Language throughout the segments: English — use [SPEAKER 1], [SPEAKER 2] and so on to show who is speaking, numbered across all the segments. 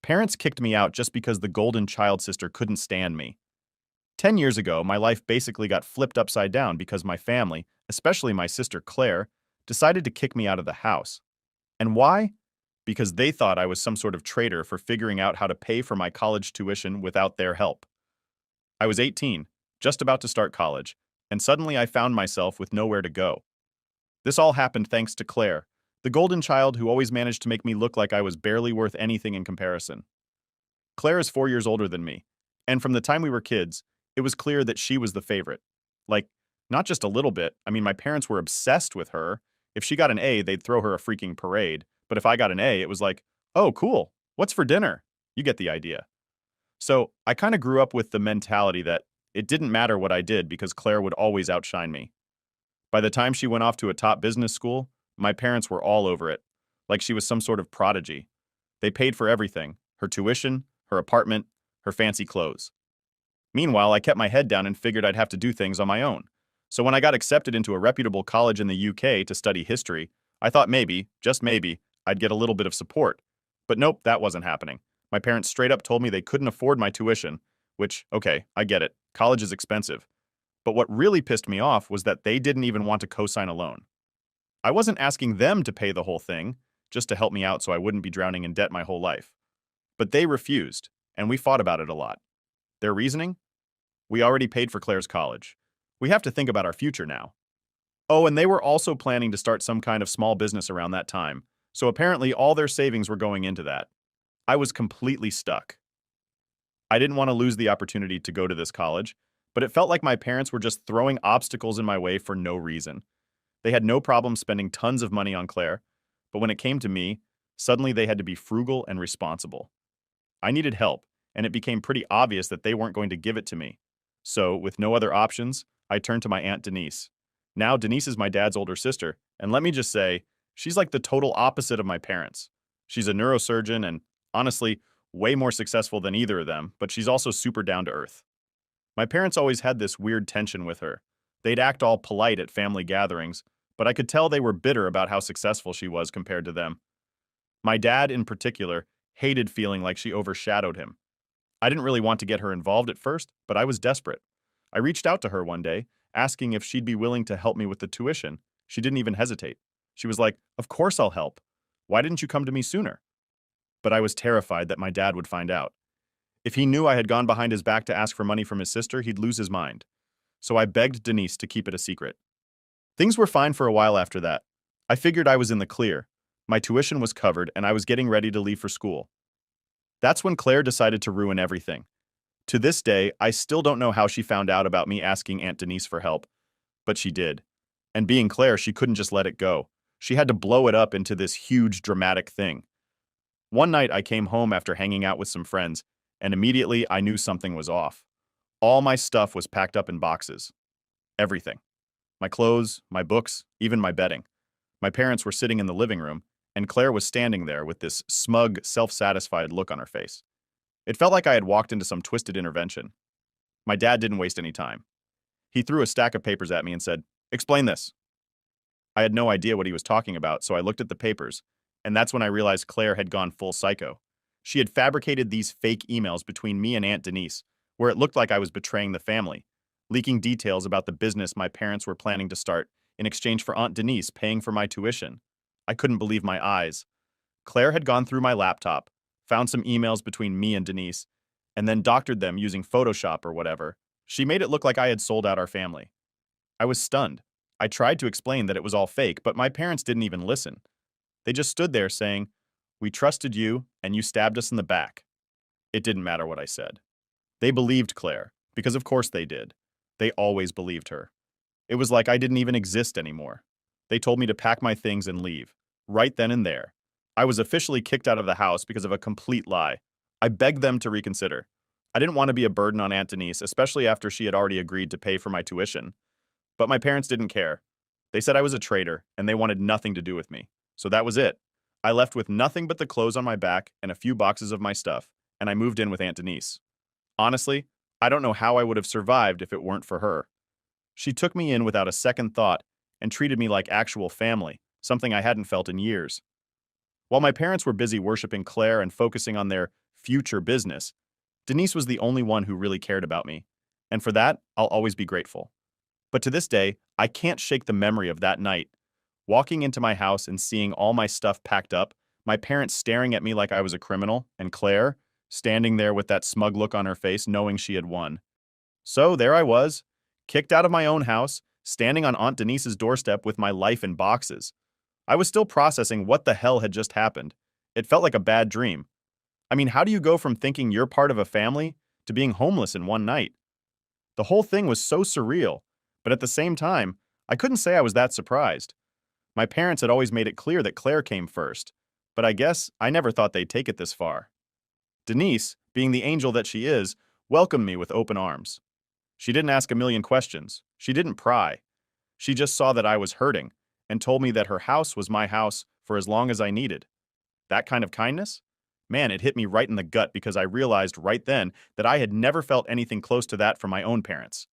[SPEAKER 1] Parents kicked me out just because the golden child sister couldn't stand me. 10 years ago, my life basically got flipped upside down because my family, especially my sister Claire, decided to kick me out of the house. And why? Because they thought I was some sort of traitor for figuring out how to pay for my college tuition without their help. I was 18, just about to start college, and suddenly I found myself with nowhere to go. This all happened thanks to Claire, the golden child who always managed to make me look like I was barely worth anything in comparison. Claire is 4 years older than me, and from the time we were kids, it was clear that she was the favorite. Like, not just a little bit, I mean, my parents were obsessed with her. If she got an A, they'd throw her a freaking parade, but if I got an A, it was like, oh, cool, what's for dinner? You get the idea. So I kind of grew up with the mentality that it didn't matter what I did because Claire would always outshine me. By the time she went off to a top business school, my parents were all over it, like she was some sort of prodigy. They paid for everything: her tuition, her apartment, her fancy clothes. Meanwhile, I kept my head down and figured I'd have to do things on my own. So when I got accepted into a reputable college in the UK to study history, I thought maybe, just maybe, I'd get a little bit of support. But nope, that wasn't happening. My parents straight up told me they couldn't afford my tuition, which, okay, I get it. College is expensive. But what really pissed me off was that they didn't even want to co-sign a loan. I wasn't asking them to pay the whole thing, just to help me out so I wouldn't be drowning in debt my whole life. But they refused, and we fought about it a lot. Their reasoning? We already paid for Claire's college. We have to think about our future now. Oh, and they were also planning to start some kind of small business around that time, so apparently all their savings were going into that. I was completely stuck. I didn't want to lose the opportunity to go to this college, but it felt like my parents were just throwing obstacles in my way for no reason. They had no problem spending tons of money on Claire, but when it came to me, suddenly they had to be frugal and responsible. I needed help, and it became pretty obvious that they weren't going to give it to me. So, with no other options, I turned to my Aunt Denise. Now, Denise is my dad's older sister, and let me just say, she's like the total opposite of my parents. She's a neurosurgeon and, honestly, way more successful than either of them, but she's also super down to earth. My parents always had this weird tension with her. They'd act all polite at family gatherings, but I could tell they were bitter about how successful she was compared to them. My dad, in particular, hated feeling like she overshadowed him. I didn't really want to get her involved at first, but I was desperate. I reached out to her one day, asking if she'd be willing to help me with the tuition. She didn't even hesitate. She was like, "Of course I'll help. Why didn't you come to me sooner?" But I was terrified that my dad would find out. If he knew I had gone behind his back to ask for money from his sister, he'd lose his mind. So I begged Denise to keep it a secret. Things were fine for a while after that. I figured I was in the clear. My tuition was covered, and I was getting ready to leave for school. That's when Claire decided to ruin everything. To this day, I still don't know how she found out about me asking Aunt Denise for help, but she did. And being Claire, she couldn't just let it go. She had to blow it up into this huge, dramatic thing. One night, I came home after hanging out with some friends, and immediately I knew something was off. All my stuff was packed up in boxes. Everything. My clothes, my books, even my bedding. My parents were sitting in the living room, and Claire was standing there with this smug, self-satisfied look on her face. It felt like I had walked into some twisted intervention. My dad didn't waste any time. He threw a stack of papers at me and said, "Explain this." I had no idea what he was talking about, so I looked at the papers, and that's when I realized Claire had gone full psycho. She had fabricated these fake emails between me and Aunt Denise, where it looked like I was betraying the family, leaking details about the business my parents were planning to start in exchange for Aunt Denise paying for my tuition. I couldn't believe my eyes. Claire had gone through my laptop, found some emails between me and Denise, and then doctored them using Photoshop or whatever. She made it look like I had sold out our family. I was stunned. I tried to explain that it was all fake, but my parents didn't even listen. They just stood there saying, "We trusted you, and you stabbed us in the back." It didn't matter what I said. They believed Claire, because of course they did. They always believed her. It was like I didn't even exist anymore. They told me to pack my things and leave, right then and there. I was officially kicked out of the house because of a complete lie. I begged them to reconsider. I didn't want to be a burden on Aunt Denise, especially after she had already agreed to pay for my tuition. But my parents didn't care. They said I was a traitor, and they wanted nothing to do with me. So that was it. I left with nothing but the clothes on my back and a few boxes of my stuff, and I moved in with Aunt Denise. Honestly, I don't know how I would have survived if it weren't for her. She took me in without a second thought and treated me like actual family, something I hadn't felt in years. While my parents were busy worshiping Claire and focusing on their future business, Denise was the only one who really cared about me. And for that, I'll always be grateful. But to this day, I can't shake the memory of that night. Walking into my house and seeing all my stuff packed up, my parents staring at me like I was a criminal, and Claire standing there with that smug look on her face knowing she had won. So there I was, kicked out of my own house, standing on Aunt Denise's doorstep with my life in boxes. I was still processing what the hell had just happened. It felt like a bad dream. I mean, how do you go from thinking you're part of a family to being homeless in one night? The whole thing was so surreal, but at the same time, I couldn't say I was that surprised. My parents had always made it clear that Claire came first, but I guess I never thought they'd take it this far. Denise, being the angel that she is, welcomed me with open arms. She didn't ask a million questions. She didn't pry. She just saw that I was hurting and told me that her house was my house for as long as I needed. That kind of kindness? Man, it hit me right in the gut because I realized right then that I had never felt anything close to that from my own parents.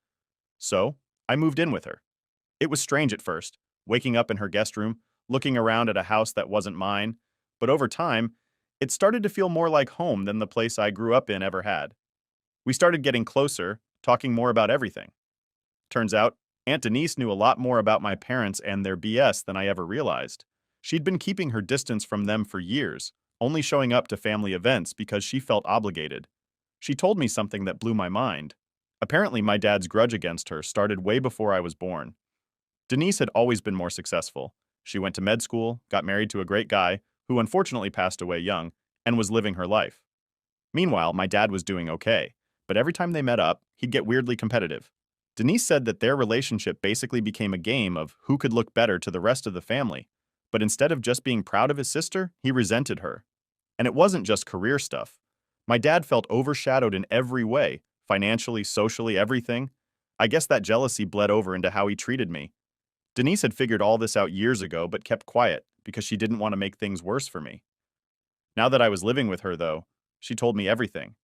[SPEAKER 1] So, I moved in with her. It was strange at first, waking up in her guest room, looking around at a house that wasn't mine, but over time, it started to feel more like home than the place I grew up in ever had. We started getting closer, talking more about everything. Turns out, Aunt Denise knew a lot more about my parents and their BS than I ever realized. She'd been keeping her distance from them for years, only showing up to family events because she felt obligated. She told me something that blew my mind. Apparently, my dad's grudge against her started way before I was born. Denise had always been more successful. She went to med school, got married to a great guy, who unfortunately passed away young, and was living her life. Meanwhile, my dad was doing okay, but every time they met up, he'd get weirdly competitive. Denise said that their relationship basically became a game of who could look better to the rest of the family, but instead of just being proud of his sister, he resented her. And it wasn't just career stuff. My dad felt overshadowed in every way, financially, socially, everything. I guess that jealousy bled over into how he treated me. Denise had figured all this out years ago but kept quiet because she didn't want to make things worse for me. Now that I was living with her, though, she told me everything.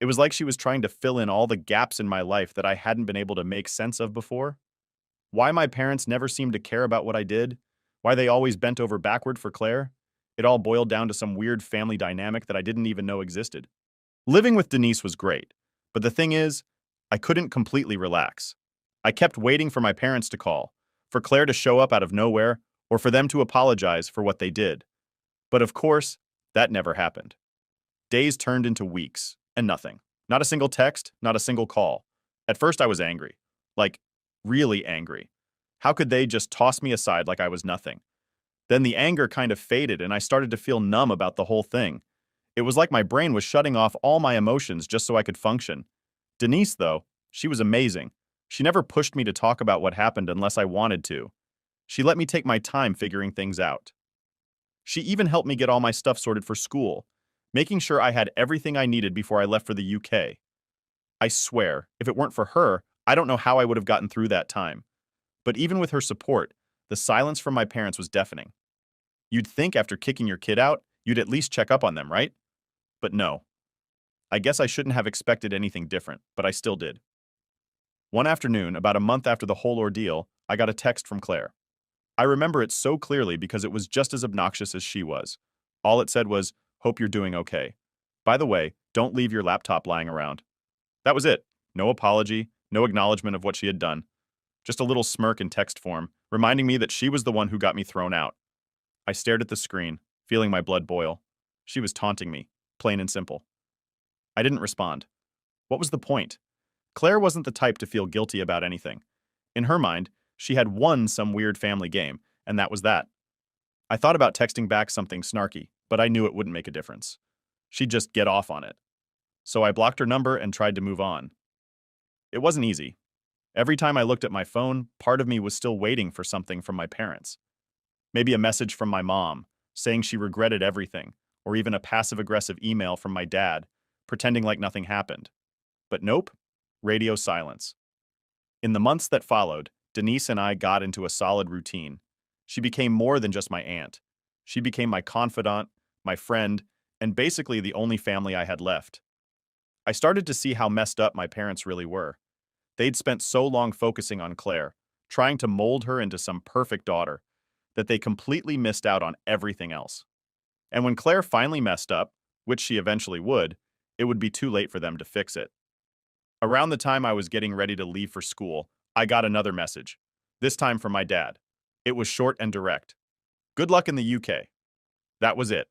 [SPEAKER 1] It was like she was trying to fill in all the gaps in my life that I hadn't been able to make sense of before. Why my parents never seemed to care about what I did, why they always bent over backward for Claire. It all boiled down to some weird family dynamic that I didn't even know existed. Living with Denise was great, but the thing is, I couldn't completely relax. I kept waiting for my parents to call, for Claire to show up out of nowhere, or for them to apologize for what they did. But of course, that never happened. Days turned into weeks, and nothing. Not a single text, not a single call. At first I was angry. Like, really angry. How could they just toss me aside like I was nothing? Then the anger kind of faded and I started to feel numb about the whole thing. It was like my brain was shutting off all my emotions just so I could function. Denise, though, she was amazing. She never pushed me to talk about what happened unless I wanted to. She let me take my time figuring things out. She even helped me get all my stuff sorted for school, making sure I had everything I needed before I left for the UK. I swear, if it weren't for her, I don't know how I would have gotten through that time. But even with her support, the silence from my parents was deafening. You'd think after kicking your kid out, you'd at least check up on them, right? But no. I guess I shouldn't have expected anything different, but I still did. One afternoon, about a month after the whole ordeal, I got a text from Claire. I remember it so clearly because it was just as obnoxious as she was. All it said was, "Hope you're doing okay. By the way, don't leave your laptop lying around." That was it. No apology, no acknowledgement of what she had done. Just a little smirk in text form, reminding me that she was the one who got me thrown out. I stared at the screen, feeling my blood boil. She was taunting me, plain and simple. I didn't respond. What was the point? Claire wasn't the type to feel guilty about anything. In her mind, she had won some weird family game, and that was that. I thought about texting back something snarky, but I knew it wouldn't make a difference. She'd just get off on it. So I blocked her number and tried to move on. It wasn't easy. Every time I looked at my phone, part of me was still waiting for something from my parents. Maybe a message from my mom, saying she regretted everything, or even a passive-aggressive email from my dad, pretending like nothing happened. But nope, radio silence. In the months that followed, Denise and I got into a solid routine. She became more than just my aunt. She became my confidant, my friend, and basically the only family I had left. I started to see how messed up my parents really were. They'd spent so long focusing on Claire, trying to mold her into some perfect daughter, that they completely missed out on everything else. And when Claire finally messed up, which she eventually would, it would be too late for them to fix it. Around the time I was getting ready to leave for school, I got another message, this time from my dad. It was short and direct. Good luck in the UK. That was it.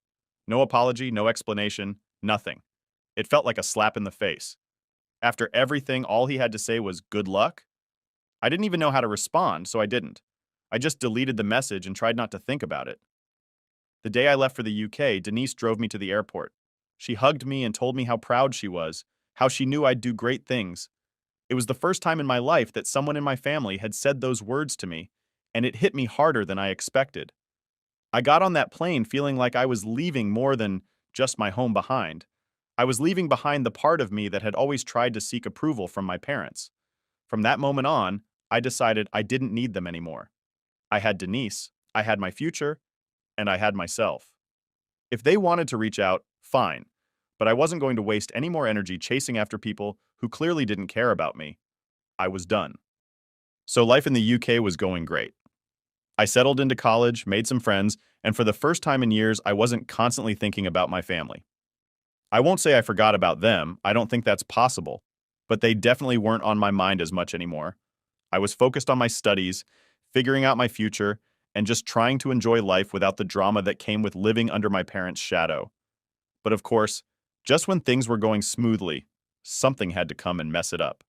[SPEAKER 1] No apology, no explanation, nothing. It felt like a slap in the face. After everything, all he had to say was good luck? I didn't even know how to respond, so I didn't. I just deleted the message and tried not to think about it. The day I left for the UK, Denise drove me to the airport. She hugged me and told me how proud she was, how she knew I'd do great things. It was the first time in my life that someone in my family had said those words to me, and it hit me harder than I expected. I got on that plane feeling like I was leaving more than just my home behind. I was leaving behind the part of me that had always tried to seek approval from my parents. From that moment on, I decided I didn't need them anymore. I had Denise, I had my future, and I had myself. If they wanted to reach out, fine, but I wasn't going to waste any more energy chasing after people who clearly didn't care about me. I was done. So life in the UK was going great. I settled into college, made some friends, and for the first time in years, I wasn't constantly thinking about my family. I won't say I forgot about them, I don't think that's possible, but they definitely weren't on my mind as much anymore. I was focused on my studies, figuring out my future, and just trying to enjoy life without the drama that came with living under my parents' shadow. But of course, just when things were going smoothly, something had to come and mess it up.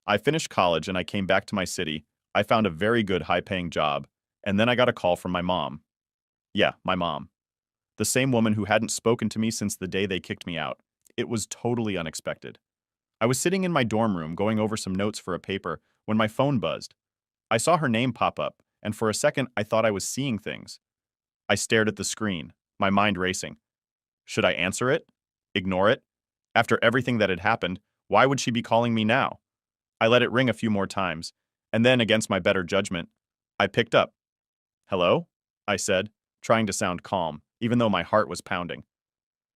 [SPEAKER 1] I finished college and I came back to my city. I found a very good high-paying job, and then I got a call from my mom. Yeah, my mom. The same woman who hadn't spoken to me since the day they kicked me out. It was totally unexpected. I was sitting in my dorm room going over some notes for a paper when my phone buzzed. I saw her name pop up, and for a second I thought I was seeing things. I stared at the screen, my mind racing. Should I answer it? Ignore it? After everything that had happened, why would she be calling me now? I let it ring a few more times, and then, against my better judgment, I picked up. Hello? I said, trying to sound calm, even though my heart was pounding.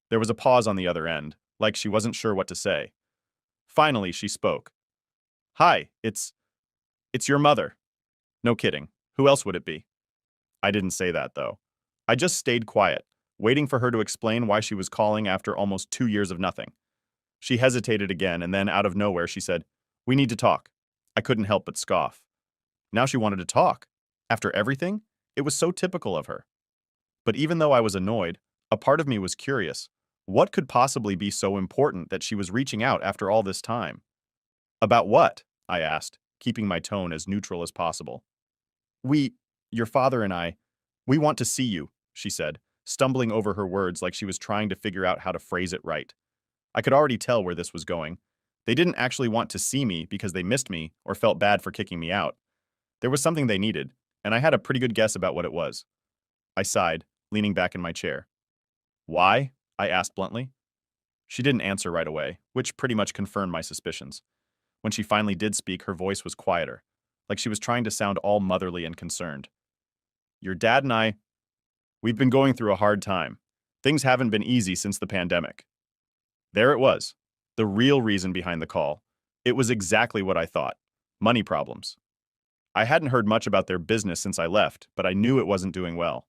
[SPEAKER 1] There was a pause on the other end, like she wasn't sure what to say. Finally, she spoke. Hi, it's your mother. No kidding. Who else would it be? I didn't say that, though. I just stayed quiet, waiting for her to explain why she was calling after almost 2 years of nothing. She hesitated again, and then out of nowhere she said, We need to talk. I couldn't help but scoff. Now she wanted to talk. After everything? It was so typical of her. But even though I was annoyed, a part of me was curious. What could possibly be so important that she was reaching out after all this time? About what? I asked, keeping my tone as neutral as possible. We, your father and I, we want to see you, she said, stumbling over her words like she was trying to figure out how to phrase it right. I could already tell where this was going. They didn't actually want to see me because they missed me or felt bad for kicking me out. There was something they needed, and I had a pretty good guess about what it was. I sighed, leaning back in my chair. Why? I asked bluntly. She didn't answer right away, which pretty much confirmed my suspicions. When she finally did speak, her voice was quieter, like she was trying to sound all motherly and concerned. Your dad and I, we've been going through a hard time. Things haven't been easy since the pandemic. There it was, the real reason behind the call. It was exactly what I thought. Money problems. I hadn't heard much about their business since I left, but I knew it wasn't doing well.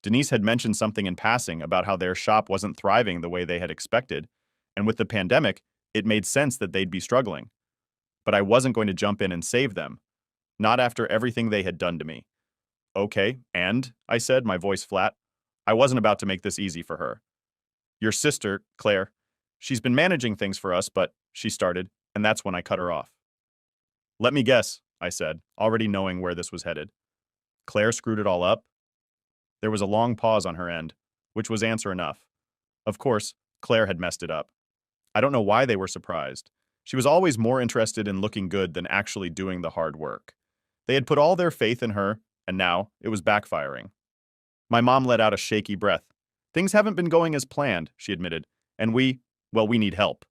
[SPEAKER 1] Denise had mentioned something in passing about how their shop wasn't thriving the way they had expected, and with the pandemic, it made sense that they'd be struggling. But I wasn't going to jump in and save them, not after everything they had done to me. Okay, and, I said, my voice flat, I wasn't about to make this easy for her. Your sister, Claire, she's been managing things for us, but, she started, and that's when I cut her off. Let me guess, I said, already knowing where this was headed. Claire screwed it all up? There was a long pause on her end, which was answer enough. Of course, Claire had messed it up. I don't know why they were surprised. She was always more interested in looking good than actually doing the hard work. They had put all their faith in her, and now it was backfiring. My mom let out a shaky breath. Things haven't been going as planned, she admitted, and we need help.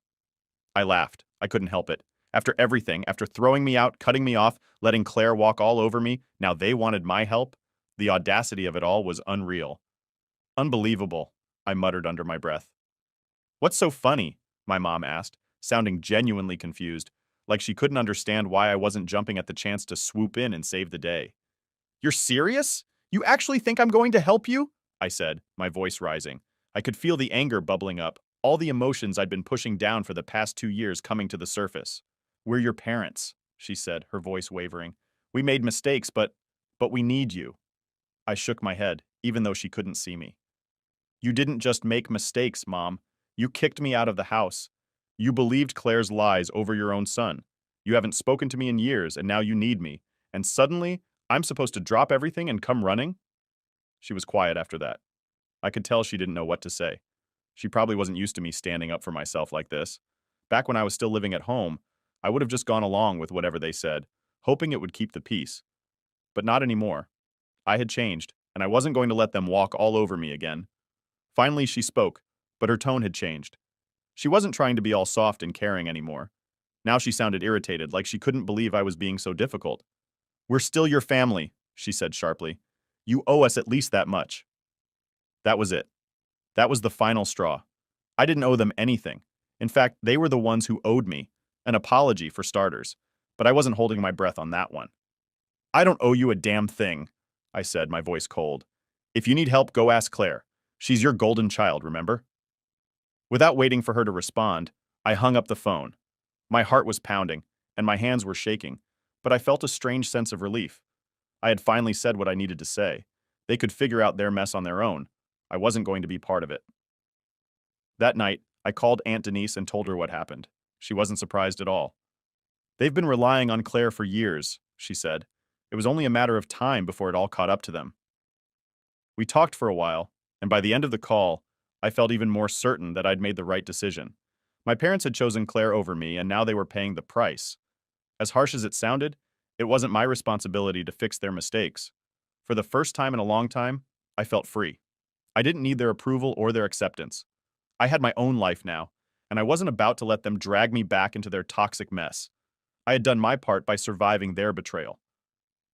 [SPEAKER 1] I laughed. I couldn't help it. After everything, after throwing me out, cutting me off, letting Claire walk all over me, now they wanted my help? The audacity of it all was unreal. Unbelievable, I muttered under my breath. What's so funny? My mom asked, sounding genuinely confused, like she couldn't understand why I wasn't jumping at the chance to swoop in and save the day. You're serious? You actually think I'm going to help you? I said, my voice rising. I could feel the anger bubbling up, all the emotions I'd been pushing down for the past 2 years coming to the surface. "We're your parents," she said, her voice wavering. "We made mistakes, but we need you." I shook my head, even though she couldn't see me. "You didn't just make mistakes, Mom. You kicked me out of the house. You believed Claire's lies over your own son. You haven't spoken to me in years, and now you need me. And suddenly, I'm supposed to drop everything and come running?" She was quiet after that. I could tell she didn't know what to say. She probably wasn't used to me standing up for myself like this. Back when I was still living at home, I would have just gone along with whatever they said, hoping it would keep the peace. But not anymore. I had changed, and I wasn't going to let them walk all over me again. Finally, she spoke, but her tone had changed. She wasn't trying to be all soft and caring anymore. Now she sounded irritated, like she couldn't believe I was being so difficult. "We're still your family," she said sharply. "You owe us at least that much." That was it. That was the final straw. I didn't owe them anything. In fact, they were the ones who owed me. An apology, for starters. But I wasn't holding my breath on that one. "I don't owe you a damn thing," I said, my voice cold. "If you need help, go ask Claire. She's your golden child, remember?" Without waiting for her to respond, I hung up the phone. My heart was pounding, and my hands were shaking, but I felt a strange sense of relief. I had finally said what I needed to say. They could figure out their mess on their own. I wasn't going to be part of it. That night, I called Aunt Denise and told her what happened. She wasn't surprised at all. "They've been relying on Claire for years," she said. "It was only a matter of time before it all caught up to them." We talked for a while, and by the end of the call, I felt even more certain that I'd made the right decision. My parents had chosen Claire over me, and now they were paying the price. As harsh as it sounded, it wasn't my responsibility to fix their mistakes. For the first time in a long time, I felt free. I didn't need their approval or their acceptance. I had my own life now, and I wasn't about to let them drag me back into their toxic mess. I had done my part by surviving their betrayal.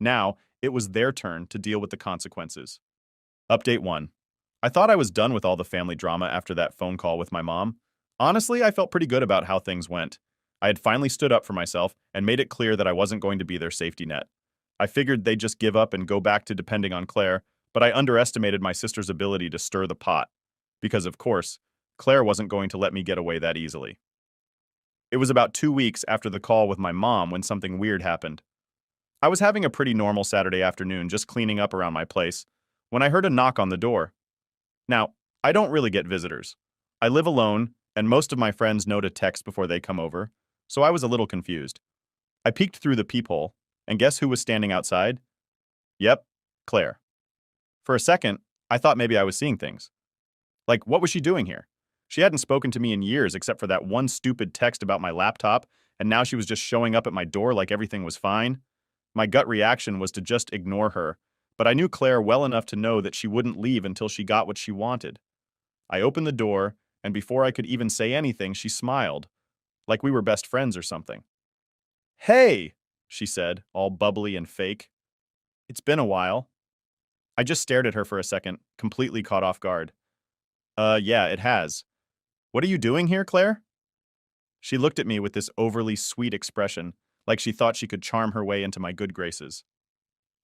[SPEAKER 1] Now, it was their turn to deal with the consequences. Update 1. I thought I was done with all the family drama after that phone call with my mom. Honestly, I felt pretty good about how things went. I had finally stood up for myself and made it clear that I wasn't going to be their safety net. I figured they'd just give up and go back to depending on Claire, but I underestimated my sister's ability to stir the pot. Because, of course, Claire wasn't going to let me get away that easily. It was about 2 weeks after the call with my mom when something weird happened. I was having a pretty normal Saturday afternoon, just cleaning up around my place, when I heard a knock on the door. Now, I don't really get visitors. I live alone, and most of my friends know to text before they come over, so I was a little confused. I peeked through the peephole, and guess who was standing outside? Yep, Claire. For a second, I thought maybe I was seeing things. Like, what was she doing here? She hadn't spoken to me in years except for that one stupid text about my laptop, and now she was just showing up at my door like everything was fine. My gut reaction was to just ignore her, but I knew Claire well enough to know that she wouldn't leave until she got what she wanted. I opened the door, and before I could even say anything, she smiled, like we were best friends or something. "Hey," she said, all bubbly and fake. "It's been a while." I just stared at her for a second, completely caught off guard. Yeah, it has. What are you doing here, Claire?" She looked at me with this overly sweet expression, like she thought she could charm her way into my good graces.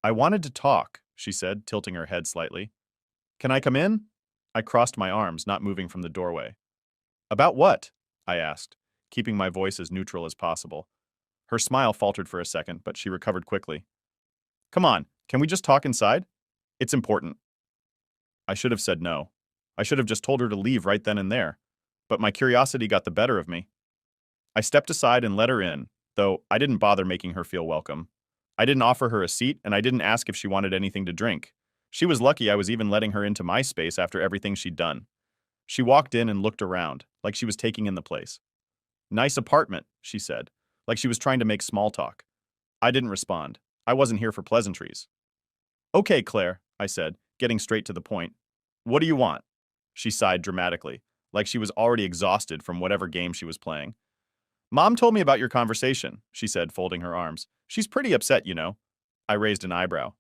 [SPEAKER 1] "I wanted to talk," she said, tilting her head slightly. "Can I come in?" I crossed my arms, not moving from the doorway. "About what?" I asked, keeping my voice as neutral as possible. Her smile faltered for a second, but she recovered quickly. "Come on, can we just talk inside? It's important." I should have said no. I should have just told her to leave right then and there. But my curiosity got the better of me. I stepped aside and let her in, though I didn't bother making her feel welcome. I didn't offer her a seat, and I didn't ask if she wanted anything to drink. She was lucky I was even letting her into my space after everything she'd done. She walked in and looked around, like she was taking in the place. "Nice apartment," she said, like she was trying to make small talk. I didn't respond. I wasn't here for pleasantries. "Okay, Claire," I said, getting straight to the point. "What do you want?" She sighed dramatically, like she was already exhausted from whatever game she was playing. "Mom told me about your conversation," she said, folding her arms. "She's pretty upset, you know." I raised an eyebrow.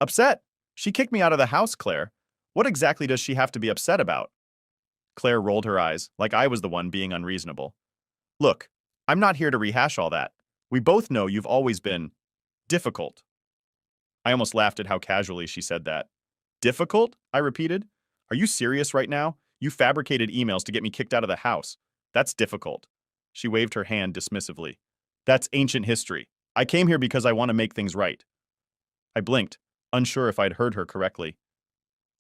[SPEAKER 1] "Upset? She kicked me out of the house, Claire. What exactly does she have to be upset about?" Claire rolled her eyes, like I was the one being unreasonable. "Look, I'm not here to rehash all that. We both know you've always been difficult." I almost laughed at how casually she said that. "Difficult?" I repeated. "Are you serious right now? You fabricated emails to get me kicked out of the house. That's difficult. She waved her hand dismissively. That's ancient history. I came here because I want to make things right. I blinked, unsure if I'd heard her correctly.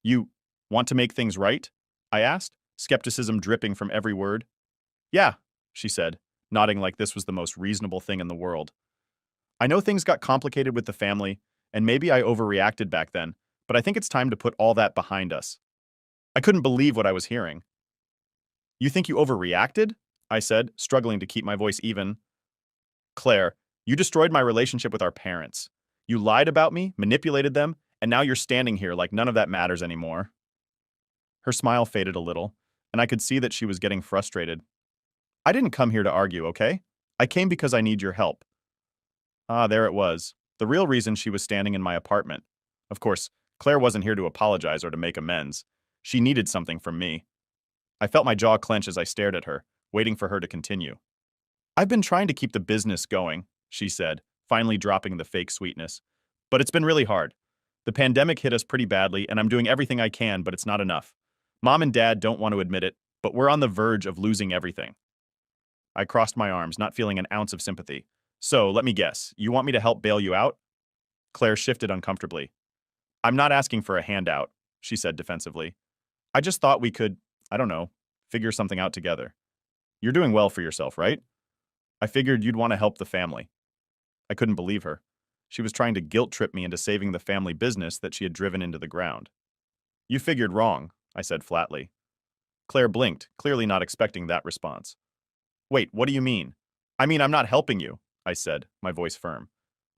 [SPEAKER 1] You want to make things right? I asked, skepticism dripping from every word. Yeah, she said, nodding like this was the most reasonable thing in the world. I know things got complicated with the family, and maybe I overreacted back then, but I think it's time to put all that behind us. I couldn't believe what I was hearing. You think you overreacted? I said, struggling to keep my voice even. Claire, you destroyed my relationship with our parents. You lied about me, manipulated them, and now you're standing here like none of that matters anymore. Her smile faded a little, and I could see that she was getting frustrated. I didn't come here to argue, okay? I came because I need your help. Ah, there it was. The real reason she was standing in my apartment. Of course, Claire wasn't here to apologize or to make amends. She needed something from me. I felt my jaw clench as I stared at her, waiting for her to continue. I've been trying to keep the business going, she said, finally dropping the fake sweetness. But it's been really hard. The pandemic hit us pretty badly, and I'm doing everything I can, but it's not enough. Mom and Dad don't want to admit it, but we're on the verge of losing everything. I crossed my arms, not feeling an ounce of sympathy. So, let me guess, you want me to help bail you out? Claire shifted uncomfortably. I'm not asking for a handout, she said defensively. I just thought we could, I don't know, figure something out together. You're doing well for yourself, right? I figured you'd want to help the family. I couldn't believe her. She was trying to guilt trip me into saving the family business that she had driven into the ground. You figured wrong, I said flatly. Claire blinked, clearly not expecting that response. Wait, what do you mean? I mean, I'm not helping you, I said, my voice firm.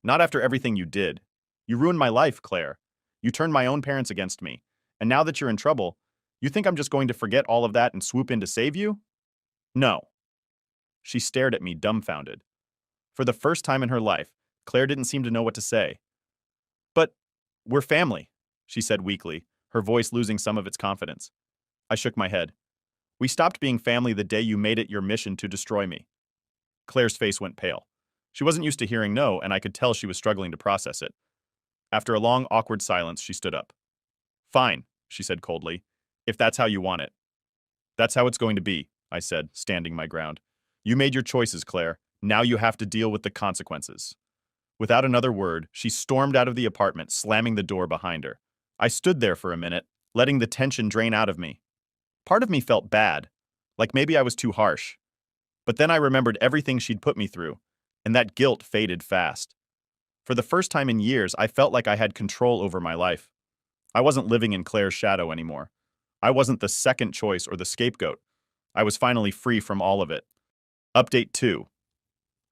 [SPEAKER 1] Not after everything you did. You ruined my life, Claire. You turned my own parents against me. And now that you're in trouble, you think I'm just going to forget all of that and swoop in to save you? No. She stared at me, dumbfounded. For the first time in her life, Claire didn't seem to know what to say. But we're family, she said weakly, her voice losing some of its confidence. I shook my head. We stopped being family the day you made it your mission to destroy me. Claire's face went pale. She wasn't used to hearing no, and I could tell she was struggling to process it. After a long, awkward silence, she stood up. Fine, she said coldly, if that's how you want it. That's how it's going to be, I said, standing my ground. You made your choices, Claire. Now you have to deal with the consequences. Without another word, she stormed out of the apartment, slamming the door behind her. I stood there for a minute, letting the tension drain out of me. Part of me felt bad, like maybe I was too harsh. But then I remembered everything she'd put me through, and that guilt faded fast. For the first time in years, I felt like I had control over my life. I wasn't living in Claire's shadow anymore. I wasn't the second choice or the scapegoat. I was finally free from all of it. Update 2.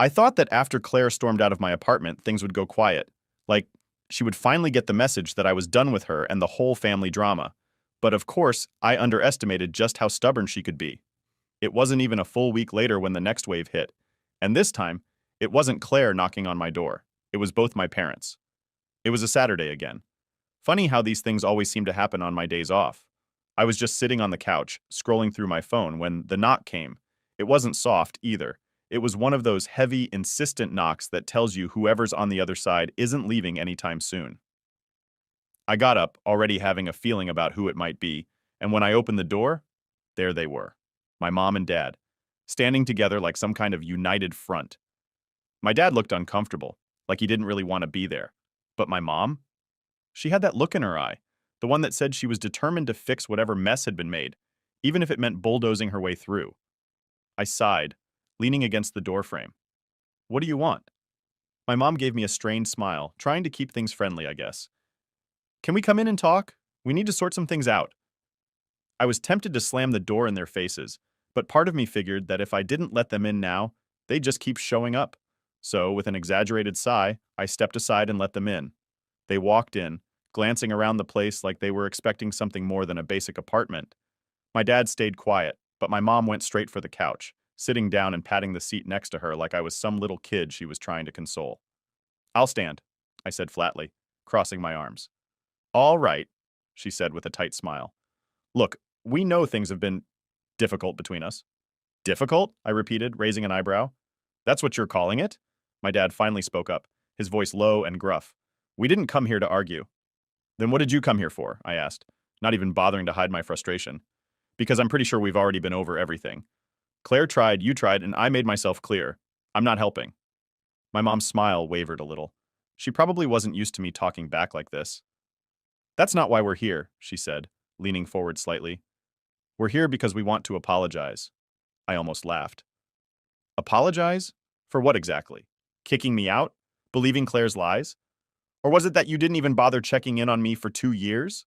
[SPEAKER 1] I thought that after Claire stormed out of my apartment, things would go quiet. Like, she would finally get the message that I was done with her and the whole family drama. But of course, I underestimated just how stubborn she could be. It wasn't even a full week later when the next wave hit. And this time, it wasn't Claire knocking on my door. It was both my parents. It was a Saturday again. Funny how these things always seem to happen on my days off. I was just sitting on the couch, scrolling through my phone when the knock came. It wasn't soft either. It was one of those heavy, insistent knocks that tells you whoever's on the other side isn't leaving anytime soon. I got up, already having a feeling about who it might be, and when I opened the door, there they were, my mom and dad, standing together like some kind of united front. My dad looked uncomfortable, like he didn't really want to be there. But my mom? She had that look in her eye, the one that said she was determined to fix whatever mess had been made, even if it meant bulldozing her way through. I sighed, leaning against the doorframe. What do you want? My mom gave me a strained smile, trying to keep things friendly, I guess. Can we come in and talk? We need to sort some things out. I was tempted to slam the door in their faces, but part of me figured that if I didn't let them in now, they'd just keep showing up. So, with an exaggerated sigh, I stepped aside and let them in. They walked in, glancing around the place like they were expecting something more than a basic apartment. My dad stayed quiet, but my mom went straight for the couch, sitting down and patting the seat next to her like I was some little kid she was trying to console. I'll stand, I said flatly, crossing my arms. All right, she said with a tight smile. Look, we know things have been difficult between us. Difficult? I repeated, raising an eyebrow. That's what you're calling it? My dad finally spoke up, his voice low and gruff. We didn't come here to argue. Then what did you come here for? I asked, not even bothering to hide my frustration. Because I'm pretty sure we've already been over everything. Claire tried, you tried, and I made myself clear. I'm not helping. My mom's smile wavered a little. She probably wasn't used to me talking back like this. That's not why we're here, she said, leaning forward slightly. We're here because we want to apologize. I almost laughed. Apologize? For what exactly? Kicking me out? Believing Claire's lies? Or was it that you didn't even bother checking in on me for 2 years?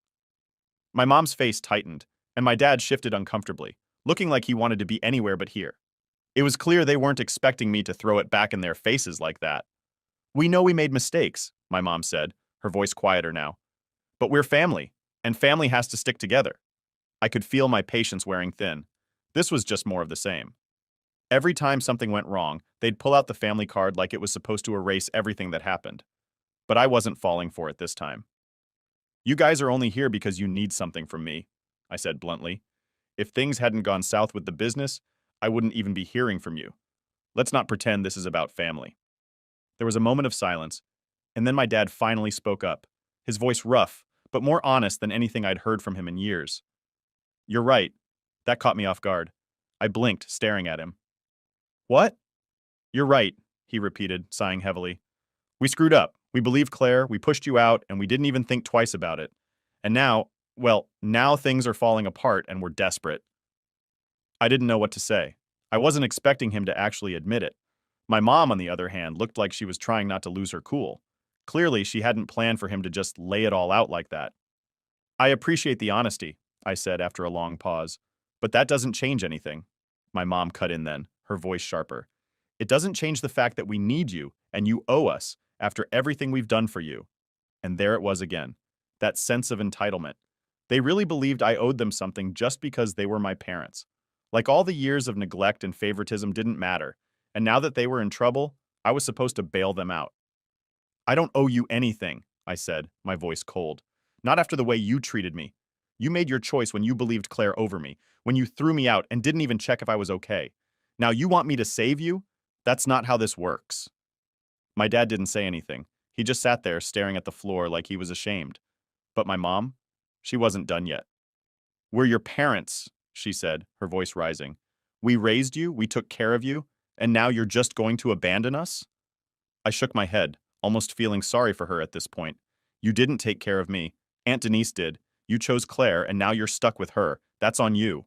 [SPEAKER 1] My mom's face tightened, and my dad shifted uncomfortably, looking like he wanted to be anywhere but here. It was clear they weren't expecting me to throw it back in their faces like that. We know we made mistakes, my mom said, her voice quieter now. But we're family, and family has to stick together. I could feel my patience wearing thin. This was just more of the same. Every time something went wrong, they'd pull out the family card like it was supposed to erase everything that happened. But I wasn't falling for it this time. You guys are only here because you need something from me, I said bluntly. If things hadn't gone south with the business, I wouldn't even be hearing from you. Let's not pretend this is about family. There was a moment of silence, and then my dad finally spoke up, his voice rough, but more honest than anything I'd heard from him in years. You're right. That caught me off guard. I blinked, staring at him. What? You're right, he repeated, sighing heavily. We screwed up. We believed Claire, we pushed you out, and we didn't even think twice about it. And now, well, now things are falling apart and we're desperate. I didn't know what to say. I wasn't expecting him to actually admit it. My mom, on the other hand, looked like she was trying not to lose her cool. Clearly, she hadn't planned for him to just lay it all out like that. I appreciate the honesty, I said after a long pause. But that doesn't change anything. My mom cut in then, her voice sharper. It doesn't change the fact that we need you, and you owe us, after everything we've done for you. And there it was again. That sense of entitlement. They really believed I owed them something just because they were my parents. Like all the years of neglect and favoritism didn't matter, and now that they were in trouble, I was supposed to bail them out. I don't owe you anything, I said, my voice cold. Not after the way you treated me. You made your choice when you believed Claire over me, when you threw me out and didn't even check if I was okay. Now you want me to save you? That's not how this works. My dad didn't say anything. He just sat there staring at the floor like he was ashamed. But my mom? She wasn't done yet. We're your parents, she said, her voice rising. We raised you, we took care of you, and now you're just going to abandon us? I shook my head, almost feeling sorry for her at this point. You didn't take care of me. Aunt Denise did. You chose Claire, and now you're stuck with her. That's on you.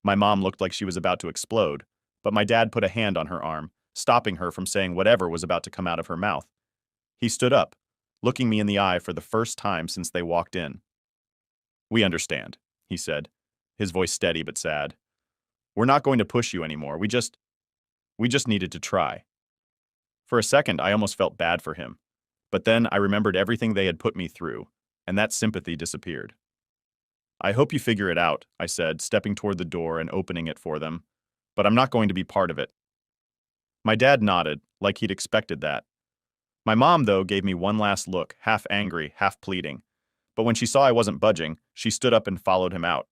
[SPEAKER 1] My mom looked like she was about to explode, but my dad put a hand on her arm, stopping her from saying whatever was about to come out of her mouth. He stood up, looking me in the eye for the first time since they walked in. We understand, he said, his voice steady but sad. We're not going to push you anymore. We just needed to try. For a second, I almost felt bad for him. But then I remembered everything they had put me through, and that sympathy disappeared. I hope you figure it out, I said, stepping toward the door and opening it for them. But I'm not going to be part of it. My dad nodded, like he'd expected that. My mom, though, gave me one last look, half angry, half pleading. But when she saw I wasn't budging, she stood up and followed him out.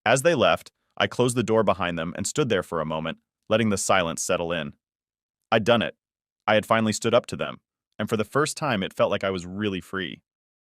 [SPEAKER 1] As they left, I closed the door behind them and stood there for a moment, letting the silence settle in. I'd done it. I had finally stood up to them, and for the first time it felt like I was really free.